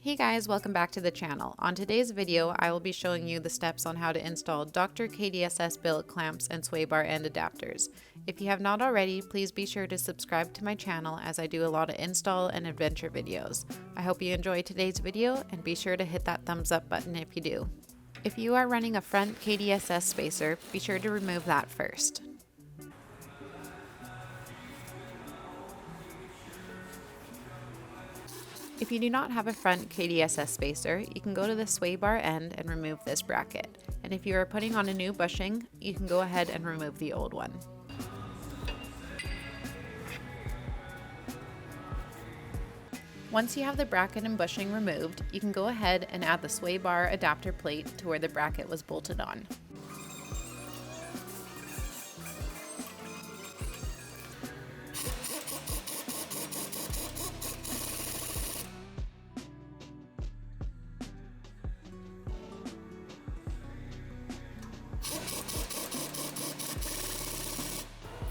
Hey guys, welcome back to the channel. On today's video, I will be showing you the steps on how to install Dr.KDSS billet clamps and sway bar end adapters. If you have not already, please be sure to subscribe to my channel as I do a lot of install and adventure videos. I hope you enjoy today's video and be sure to hit that thumbs up button if you do. If you are running a front KDSS spacer, be sure to remove that first. If you do not have a front KDSS spacer, you can go to the sway bar end and remove this bracket. And if you are putting on a new bushing, you can go ahead and remove the old one. Once you have the bracket and bushing removed, you can go ahead and add the sway bar adapter plate to where the bracket was bolted on.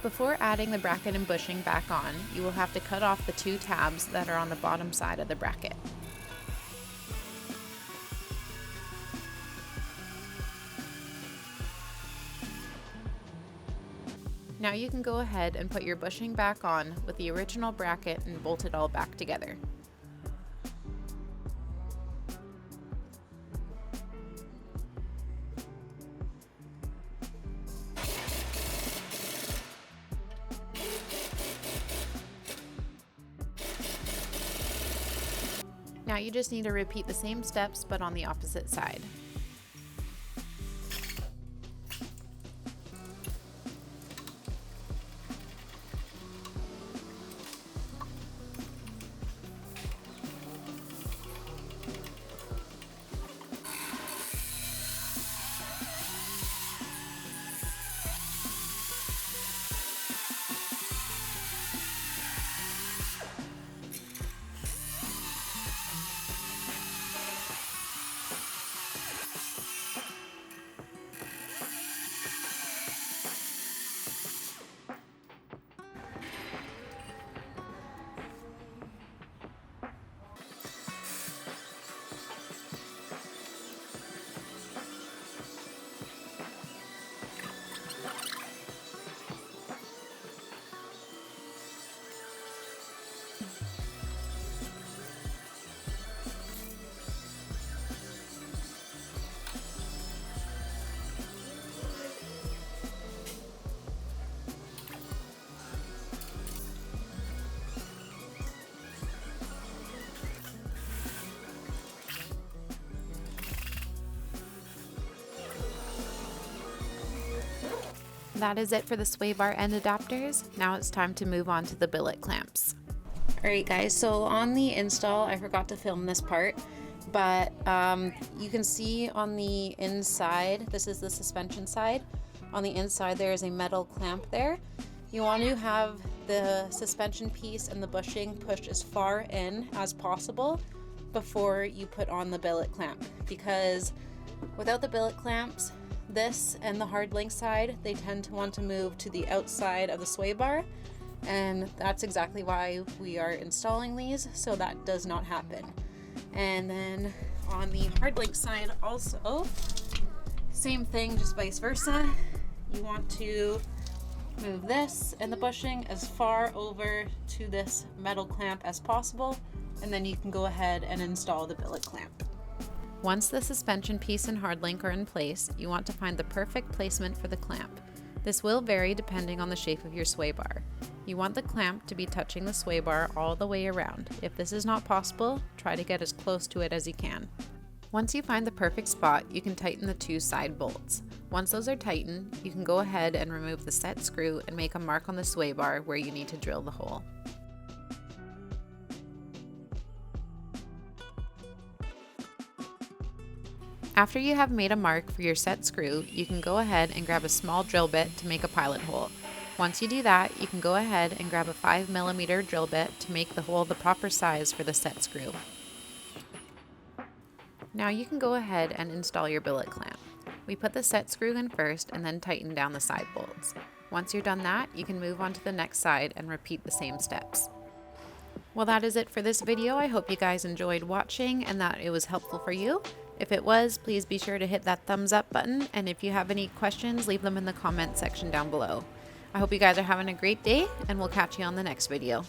Before adding the bracket and bushing back on, you will have to cut off the two tabs that are on the bottom side of the bracket. Now you can go ahead and put your bushing back on with the original bracket and bolt it all back together. Now you just need to repeat the same steps but on the opposite side. That is it for the sway bar end adapters. Now it's time to move on to the billet clamps. Alright guys, so on the install, I forgot to film this part, but you can see on the inside, this is the suspension side, on the inside there is a metal clamp there. You want to have the suspension piece and the bushing pushed as far in as possible before you put on the billet clamp, because without the billet clamps, this and the hard link side, they tend to want to move to the outside of the sway bar, and that's exactly why we are installing these, so that does not happen. And then on the hard link side also, same thing, just vice versa. You want to move this and the bushing as far over to this metal clamp as possible, and then you can go ahead and install the billet clamp. Once the suspension piece and hard link are in place, you want to find the perfect placement for the clamp. This will vary depending on the shape of your sway bar. You want the clamp to be touching the sway bar all the way around. If this is not possible, try to get as close to it as you can. Once you find the perfect spot, you can tighten the two side bolts. Once those are tightened, you can go ahead and remove the set screw and make a mark on the sway bar where you need to drill the hole. After you have made a mark for your set screw, you can go ahead and grab a small drill bit to make a pilot hole. Once you do that, you can go ahead and grab a 5mm drill bit to make the hole the proper size for the set screw. Now you can go ahead and install your billet clamp. We put the set screw in first and then tighten down the side bolts. Once you're done that, you can move on to the next side and repeat the same steps. Well, that is it for this video. I hope you guys enjoyed watching and that it was helpful for you. If it was, please be sure to hit that thumbs up button. And if you have any questions, leave them in the comment section down below. I hope you guys are having a great day, and we'll catch you on the next video.